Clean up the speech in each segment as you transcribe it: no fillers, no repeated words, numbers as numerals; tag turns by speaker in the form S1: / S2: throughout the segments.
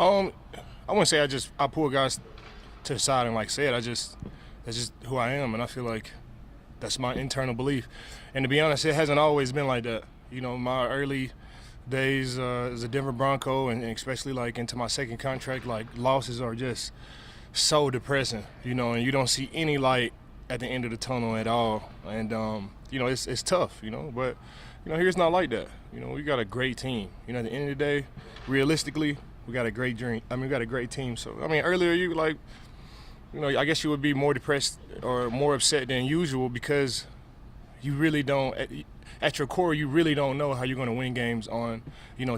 S1: I wouldn't say I pull guys to the side and like say it. That's just who I am, and I feel like that's my internal belief. And to be honest, it hasn't always been like that. My early days as a Denver Bronco, and especially like into my second contract, like losses are just so depressing. And you don't see any light at the end of the tunnel at all. And it's tough. But here's not like that. We got a great team. At the end of the day, realistically, we got a great dream. We got a great team. So earlier you I guess you would be more depressed or more upset than usual because you really don't, at your core, you really don't know how you're going to win games on,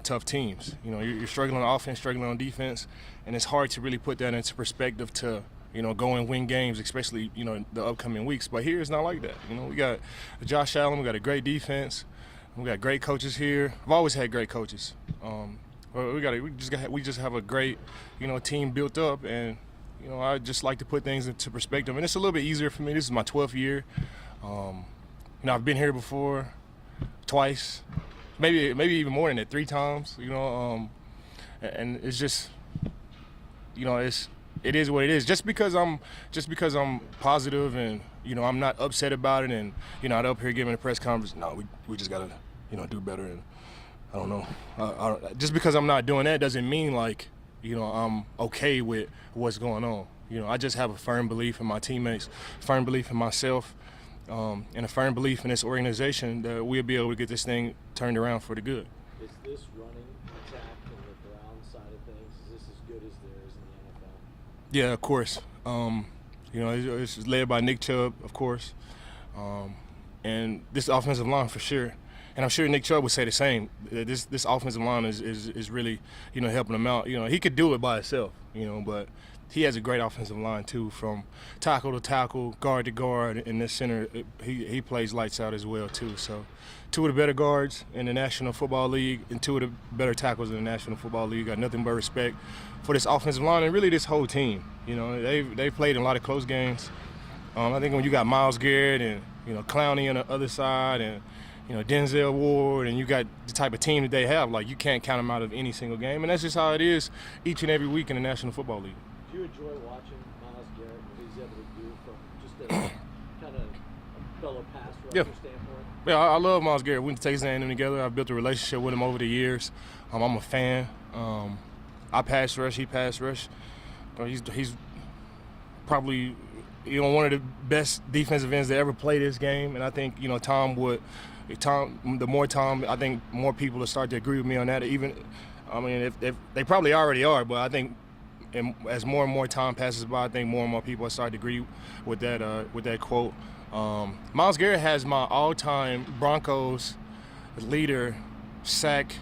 S1: tough teams. You're struggling on offense, struggling on defense, and it's hard to really put that into perspective to, go and win games, especially, the upcoming weeks. But here it's not like that. We got Josh Allen, we got a great defense, we got great coaches here. I've always had great coaches. We just have a great, team built up, and I just like to put things into perspective, and it's a little bit easier for me. This is my 12th year. I've been here before, twice, maybe even more than that, 3 times. And it's just, it is what it is. Just because I'm positive and I'm not upset about it, and not up here giving a press conference. No, we just gotta do better. And I don't know. Just because I'm not doing that doesn't mean like I'm okay with what's going on. I just have a firm belief in my teammates, firm belief in myself, and a firm belief in this organization that we'll be able to get this thing turned around for the good.
S2: Is this running attack and the ground side of things, is this as good as there is in the NFL?
S1: Yeah, of course. It's led by Nick Chubb, of course, and this offensive line for sure. And I'm sure Nick Chubb would say the same. This offensive line is really, helping him out. He could do it by himself, but he has a great offensive line too, from tackle to tackle, guard to guard, and this center, he plays lights out as well too. So 2 of the better guards in the National Football League and 2 of the better tackles in the National Football League. Got nothing but respect for this offensive line and really this whole team. They've played in a lot of close games. I think when you got Myles Garrett and Clowney on the other side and Denzel Ward, and you got the type of team that they have, like you can't count them out of any single game, and that's just how it is each and every week in the National Football League.
S2: Do you enjoy watching Myles Garrett, what he's able to do from just a kind of a fellow pass rusher standpoint?
S1: Yeah, I love Myles Garrett. We went to Texas A&M together. I've built a relationship with him over the years. I'm a fan. I pass rush, he pass rush. He's probably one of the best defensive ends that ever played this game, and I think the more Tom, I think more people will start to agree with me on that. If they probably already are, but I think as more and more time passes by, I think more and more people will start to agree with that quote. Myles Garrett has my all-time Broncos leader sack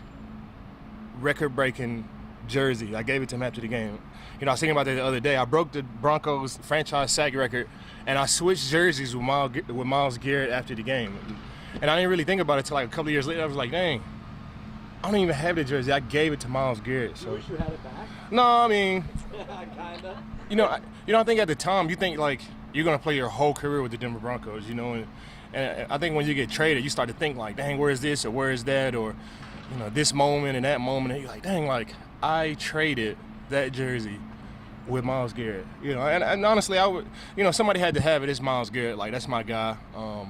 S1: record-breaking jersey. I gave it to him after the game. I was thinking about that the other day. I broke the Broncos franchise sack record, and I switched jerseys with Myles Garrett after the game. And I didn't really think about it until like a couple of years later. I was like, dang, I don't even have the jersey. I gave it to Myles Garrett. So.
S2: You wish you had it back?
S1: No,
S2: Kinda.
S1: I think at the time you think like you're gonna play your whole career with the Denver Broncos, and I think when you get traded, you start to think like, dang, where is this or where is that, or this moment and that moment, and you're like, dang, like I traded that jersey with Myles Garrett, and honestly, I would, somebody had to have it. It's Myles Garrett, like that's my guy. I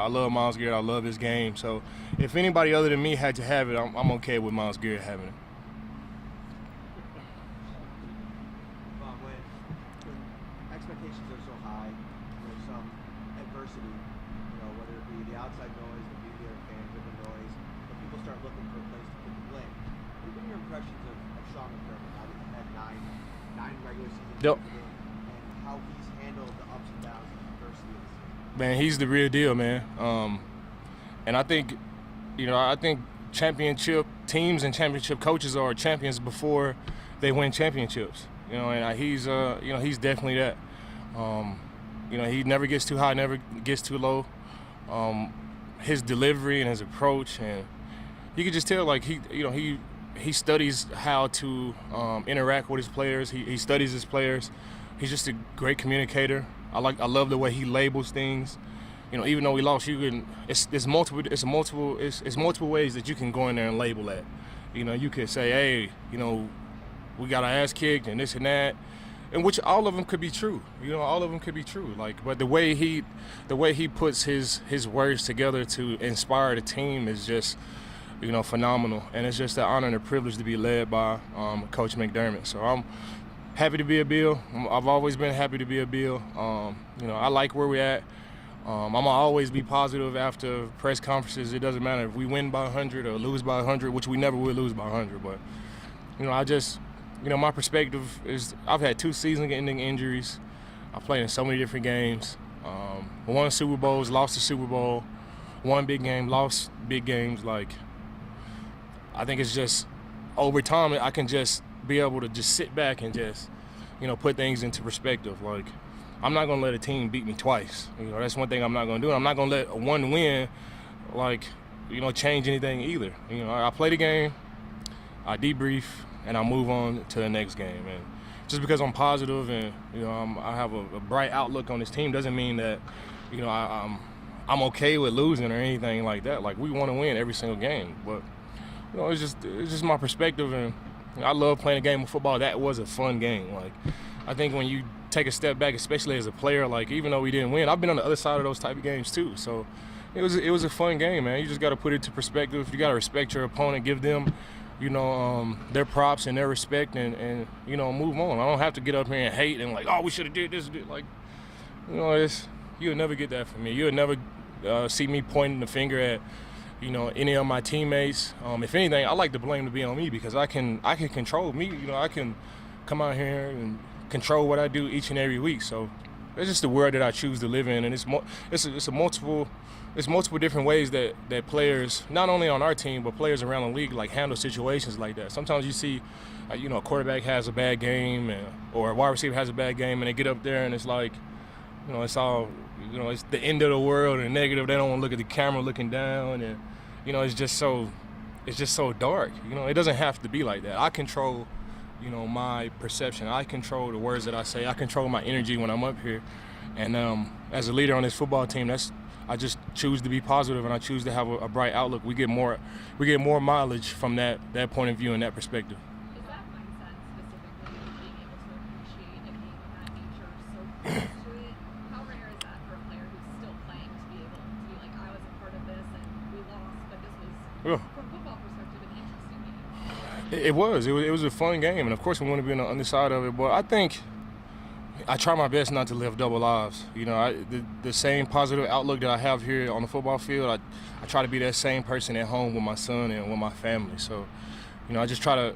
S1: love Myles Garrett. I love his game. So if anybody other than me had to have it, I'm okay with Myles Garrett having it.
S3: When expectations are so high, there's some adversity, whether it be the outside noise, the media, fans, the noise, but people start looking for a place to put the blame. What have been your impressions of Sean McDermott now that he's had nine regular seasons
S1: Yep.
S3: and how he's handled the ups and downs of adversity of the season?
S1: Man, he's the real deal, man. And I think, championship teams and championship coaches are champions before they win championships. And he's definitely that. He never gets too high, never gets too low. His delivery and his approach, and you can just tell, like he studies how to interact with his players. He studies his players. He's just a great communicator. I love the way he labels things. Even though we lost, it's multiple ways that you can go in there and label that. You could say, hey, we got our ass kicked and this and that, and which all of them could be true. You know, all of them could be true. Like, but the way he puts his words together to inspire the team is just, you know, phenomenal. And it's just an honor and a privilege to be led by Coach McDermott. So I'm happy to be a Bill. I've always been happy to be a Bill. You know, I like where we're at. I'm gonna always be positive after press conferences. It doesn't matter if we win by 100 or lose by 100, which we never will lose by 100. But, you know, you know, my perspective is I've had 2 season-ending injuries. I've played in so many different games. Won Super Bowls, lost the Super Bowl, won big game, lost big games. Like, I think it's just over time I can just be able to just sit back and just, you know, put things into perspective. Like, I'm not gonna let a team beat me twice. You know, that's one thing I'm not gonna do. I'm not gonna let a one win, like, you know, change anything either. You know, I play the game, I debrief, and I move on to the next game. And just because I'm positive and, you know, I have a bright outlook on this team doesn't mean that, you know, I'm okay with losing or anything like that. Like, we want to win every single game, but, you know, it's just my perspective, and I love playing a game of football. That was a fun game. Like, I think when you take a step back, especially as a player, like, even though we didn't win, I've been on the other side of those type of games too. So it was a fun game, man. You just got to put it to perspective. You got to respect your opponent, give them, you know, their props and their respect, and you know, move on. I don't have to get up here and hate and like, oh, we should have did this. Like, you know, you'll never get that from me. You'll never see me pointing the finger at, you know, any of my teammates. If anything, I like the blame to be on me because I can control me. You know, I can come out here and control what I do each and every week. So it's just the world that I choose to live in, and it's multiple different ways that players, not only on our team but players around the league, like, handle situations like that. Sometimes you see, you know, a quarterback has a bad game, or a wide receiver has a bad game, and they get up there and it's like, you know, it's all, you know, it's the end of the world and negative. They don't want to look at the camera looking down, and, you know, it's just so dark. You know, it doesn't have to be like that. I control, you know, my perception. I control the words that I say. I control my energy when I'm up here. And as a leader on this football team, I just choose to be positive, and I choose to have a bright outlook. We get more mileage from that point of view and that perspective.
S4: Is that mindset specifically being able to appreciate a game of that nature so close to it? How rare is that for a player who's still playing to be able to be like, I was a part of this and we lost, but this was, from a football perspective, an interesting game?
S1: It was a fun game, and of course we want to be on the underside of it, but I think I try my best not to live double lives. You know, the same positive outlook that I have here on the football field, I try to be that same person at home with my son and with my family. So, you know, I just try to,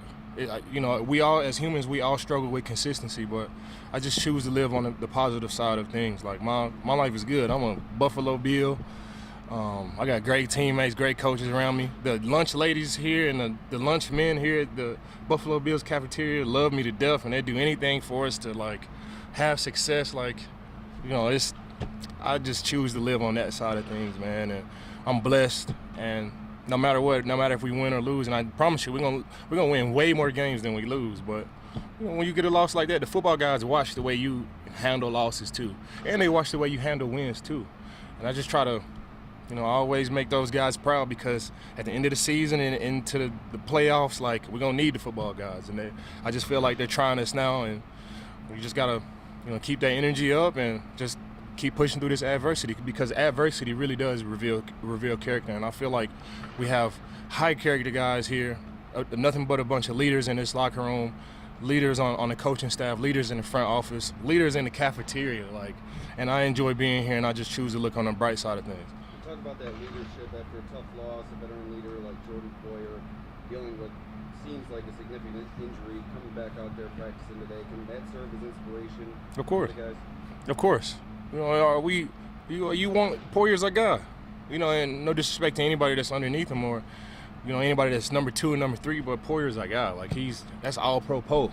S1: you know, we all, as humans, we all struggle with consistency, but I just choose to live on the positive side of things. Like, my life is good. I'm a Buffalo Bill. I got great teammates, great coaches around me. The lunch ladies here and the lunch men here at the Buffalo Bills cafeteria love me to death, and they do anything for us to, like, have success. Like, you know, I just choose to live on that side of things, man, and I'm blessed. And no matter what, no matter if we win or lose, and I promise you, we're gonna win way more games than we lose. But, you know, when you get a loss like that, the football guys watch the way you handle losses too, and they watch the way you handle wins too. And I just try to, you know, always make those guys proud, because at the end of the season and into the playoffs, like, we're gonna need the football guys, and I just feel like they're trying us now, and we just gotta, you know, keep that energy up and just keep pushing through this adversity, because adversity really does reveal character. And I feel like we have high character guys here, nothing but a bunch of leaders in this locker room, leaders on the coaching staff, leaders in the front office, leaders in the cafeteria. Like, and I enjoy being here, and I just choose to look on the bright side of things.
S5: You talk about that leadership after a tough loss, a veteran leader like Jordan Poyer dealing with seems like a significant injury, coming back out there practicing today. Can that serve as inspiration?
S1: Of course.
S5: For the guys?
S1: Of course. You know, you want Poyer's a guy. You know, and no disrespect to anybody that's underneath him, or, you know, anybody that's number 2 and number 3, but Poyer's a guy. Like, that's all pro Poe.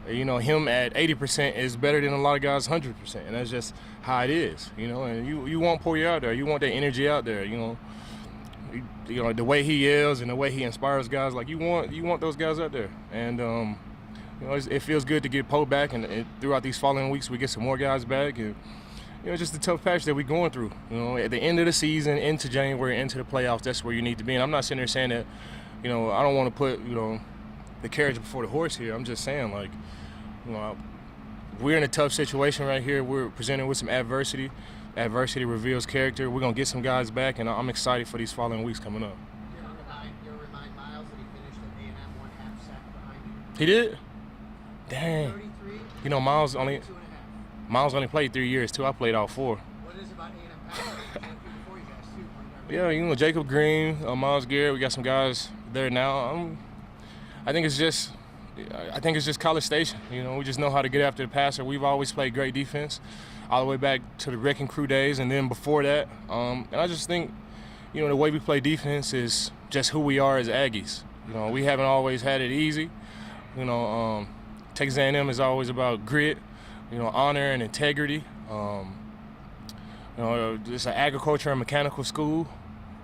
S1: You know, him at 80% is better than a lot of guys 100%, and that's just how it is. You know, and you want Poyer out there. You want that energy out there. You know. You know, the way he yells and the way he inspires guys, like, you want those guys out there. And you know, it feels good to get Poe back, and throughout these following weeks we get some more guys back, and, you know, just the tough patch that we're going through. You know, at the end of the season, into January, into the playoffs, that's where you need to be. And I'm not sitting there saying that, you know, I don't want to put, you know, the carriage before the horse here. I'm just saying, like, you know, we're in a tough situation right here. We're presented with some adversity. Adversity reveals character. We're going to get some guys back, and I'm excited for these following weeks coming up.
S6: You'll remind Miles that he finished at A&M 1 half sack behind you.
S1: He did? Dang.
S6: 33.
S1: You know, Miles only
S6: 2.5.
S1: played 3 years, too. I played all 4.
S6: What is it about A&M power? There's one before you guys, too.
S1: Yeah, you know, Jacob Green, Miles Garrett, we got some guys there now. I think it's just College Station. You know, we just know how to get after the passer. We've always played great defense all the way back to the Wrecking Crew days and then before that. And I just think, you know, the way we play defense is just who we are as Aggies. You know, we haven't always had it easy. You know, Texas A&M is always about grit, you know, honor and integrity. You know, it's an agriculture and mechanical school.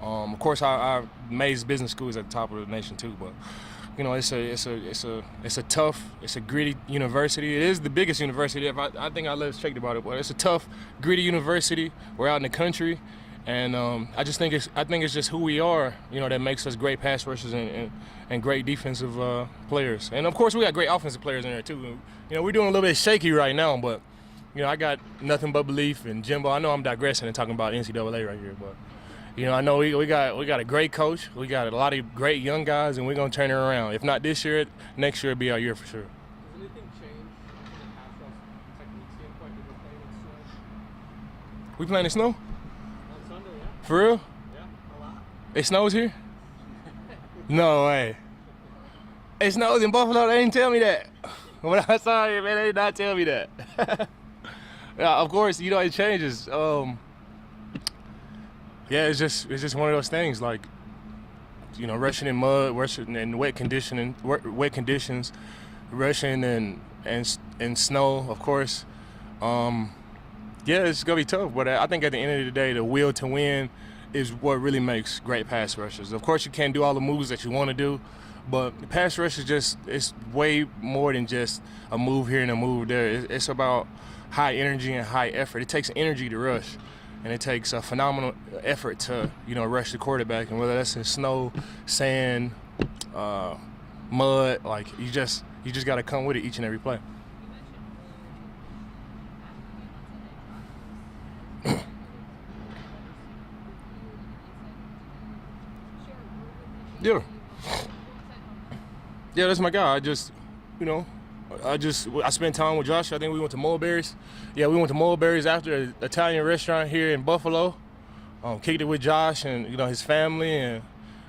S1: Of course, our Mays Business School is at the top of the nation too, but you know, it's a tough, it's a gritty university. It is the biggest university. I think I let straight about it, but it's a tough, gritty university. We're out in the country, and I think it's just who we are. You know, that makes us great pass rushers and great defensive players. And of course, we got great offensive players in there too. You know, we're doing a little bit shaky right now, but you know, I got nothing but belief in Jimbo. I know I'm digressing and talking about NCAA right here, but you know, I know we got a great coach. We got a lot of great young guys, and we're gonna turn it around. If not this year, next year will be our year for sure.
S7: Does anything change from the pass rush technique standpoint when you're playing in snow?
S1: We playing in snow?
S7: On Sunday, yeah.
S1: For real?
S7: Yeah, a lot.
S1: It snows here? No way. It snows in Buffalo. They didn't tell me that. When I saw it, man, they did not tell me that. Yeah, of course, you know, it changes. Yeah, it's just one of those things, like, you know, rushing in mud, rushing in wet conditions, rushing in snow, of course. Yeah, it's gonna be tough, but I think at the end of the day, the will to win is what really makes great pass rushers. Of course, you can't do all the moves that you want to do, but the pass rush is it's way more than just a move here and a move there. It's about high energy and high effort. It takes energy to rush. And it takes a phenomenal effort to, you know, rush the quarterback. And whether that's in snow, sand, mud, like you just got to come with it each and every play. Yeah, that's my guy. I spent time with Josh. I think we went to Mulberry's. Yeah, we went to Mulberry's after an Italian restaurant here in Buffalo. Kicked it with Josh and, you know, his family. And,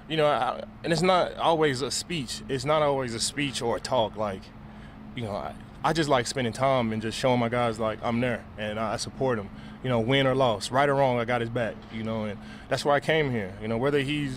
S1: you know, and it's not always a speech. It's not always a speech or a talk. Like, you know, I just like spending time and just showing my guys, like, I'm there and I support them. You know, win or loss, right or wrong, I got his back, you know, and that's why I came here. You know, whether he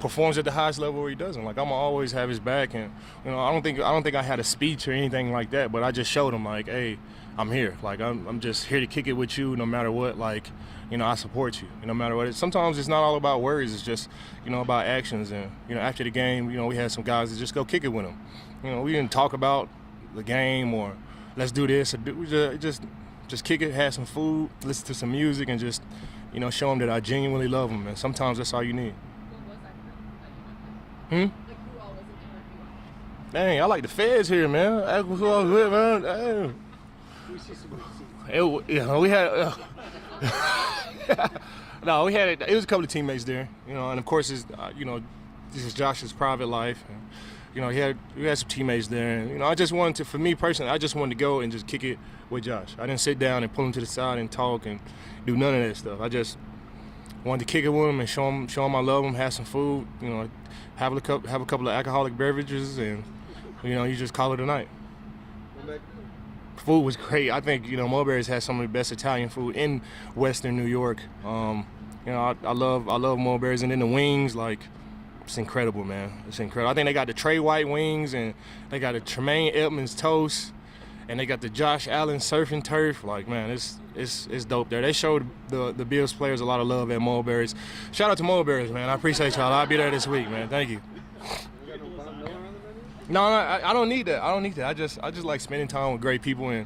S1: performs at the highest level or he doesn't, like, I'm gonna always have his back. And, you know, I don't think I had a speech or anything like that, but I just showed him, like, hey, I'm here. Like, I'm just here to kick it with you no matter what. Like, you know, I support you, no matter what. Sometimes it's not all about words, it's just, you know, about actions. And, you know, after the game, you know, we had some guys that just go kick it with him. You know, we didn't talk about the game or let's do this. We just kick it, have some food, listen to some music, and just, you know, show them that I genuinely love them. And sometimes that's all you need.
S4: What was that group that you went with? Like, who all was in there?
S1: Dang, I like the feds here, man. That's who I was with, man. Dang.
S2: We see some good seats.
S1: We had. No, we had it. It was a couple of teammates there, you know, and of course, you know, this is Josh's private life. And, you know, we had some teammates there, and, you know, I just wanted to, for me personally, I just wanted to go and just kick it with Josh. I didn't sit down and pull him to the side and talk and do none of that stuff. I just wanted to kick it with him and show him I love him, have some food, you know, have a couple of alcoholic beverages, and, you know, you just call it a night. Food was great. I think, you know, Mulberry's has some of the best Italian food in Western New York. You know, I love Mulberry's, and then the wings, like, it's incredible, man. It's incredible. I think they got the Trey White wings, and they got the Tremaine Edmunds toast, and they got the Josh Allen surf and turf. Like, man, it's dope there. They showed the Bills players a lot of love at Mulberry's. Shout out to Mulberry's, man. I appreciate y'all. I'll be there this week, man. Thank you. No, I don't need that. I just like spending time with great people, and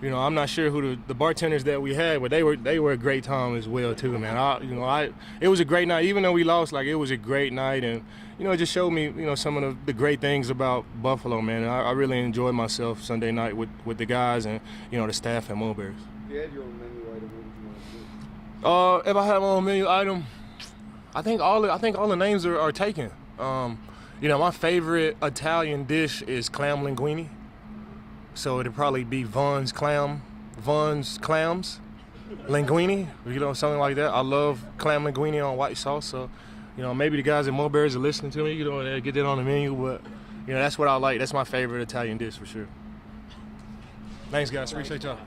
S1: you know, I'm not sure who the bartenders that we had, but they were a great time as well too, man. It was a great night, even though we lost. Like, it was a great night, and you know, it just showed me, you know, some of the great things about Buffalo, man. And I really enjoyed myself Sunday night with the guys and, you know, the staff at Mulberry's.
S5: If you had your own menu item, what would you want to do?
S1: If I had my own menu item, I think all the names are taken. You know, my favorite Italian dish is clam linguine. So it'd probably be Vaughn's clams, linguine, you know, something like that. I love clam linguine on white sauce. So, you know, maybe the guys at Mulberry's are listening to me, you know, they'll get that on the menu. But, you know, that's what I like. That's my favorite Italian dish for sure. Thanks, guys. Appreciate y'all.